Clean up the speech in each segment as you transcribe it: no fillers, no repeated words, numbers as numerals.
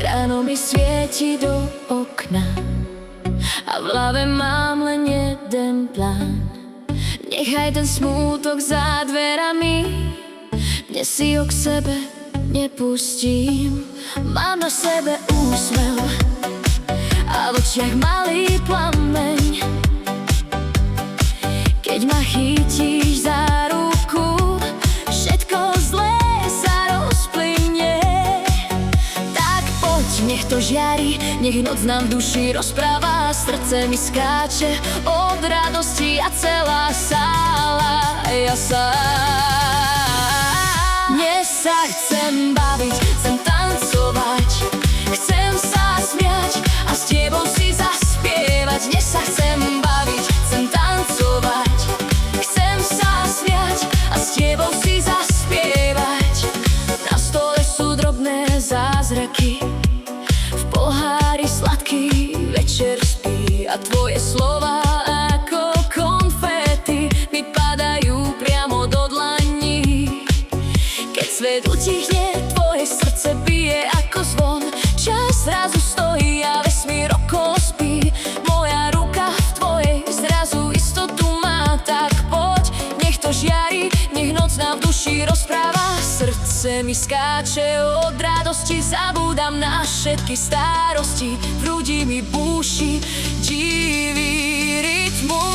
Ráno mi svieti do okna a v hlave mám len jeden plán. Nechaj ten smútok za dverami, dnes si ho k sebe nepustím. Mám na sebe úsmev a v očiach malý plameň. Keď ma chytíš za ruku, všetko zlé sa rozplynie. Tak poď, nech to žiari, nech noc nám v duši rozpráva. Srdce mi skáče od radosti a celá sála jasá. Dnes sa chcem baviť, chcem tancovať, chcem sa smiať a s tebou si zaspievať. Dnes sa chcem baviť, chcem tancovať, chcem sa smiať a s tebou si zaspievať. Na stole sú drobné zázraky, v pohári sladký večer spí a tvoje slova ako konfety mi padajú priamo do dlaní. Keď svet utichne, tvoje srdce bije ako zvon. Čas zrazu stojí a vesmír okolo spí. Moja ruka v tvojej zrazu istotu má. Tak poď, nech to žiari, nech noc nám v duši rozpráva. Srdce mi skáče od radosti, zabúdam na všetky starosti. V hrudi mi búši divý rytmus.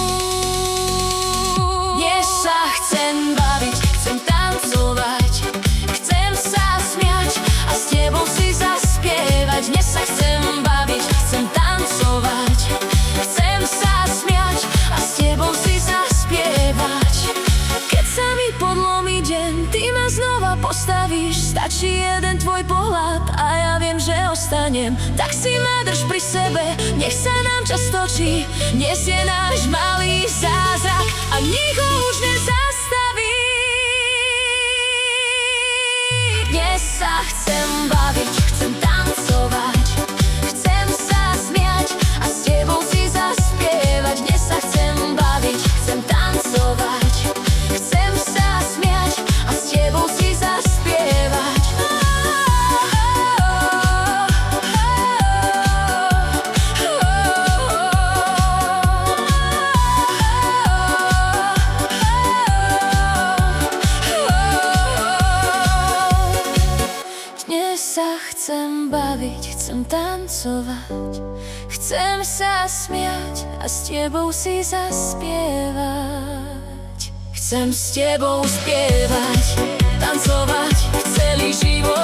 Dnes sa chcem baviť, chcem tancovať, chcem sa smiať a s tebou si zaspievať. Dnes sa chcem baviť, chcem tancovať, chcem sa smiať a s tebou si zaspievať. Keď sa mi podlomí deň, ty ma znova postavíš. Stačí jeden tvoj pohľad a ja viem, že ostanem. Tak si ma drž pri sebe, nech sa nám čas točí. Dnes je náš malý zázrak a nik ho už nezastaví. Dnes sa chcem baviť, chcem tancovať, chcem sa smiať a s tebou si zaspievať. Dnes sa chcem baviť, chcem tancovať, chcem sa smiať a s tebou si zaspievať. Dnes sa chcem baviť, chcem tancovať, chcem sa smiať a s tebou si zaspievať. Chcem s tebou spievať, tancovať celý život.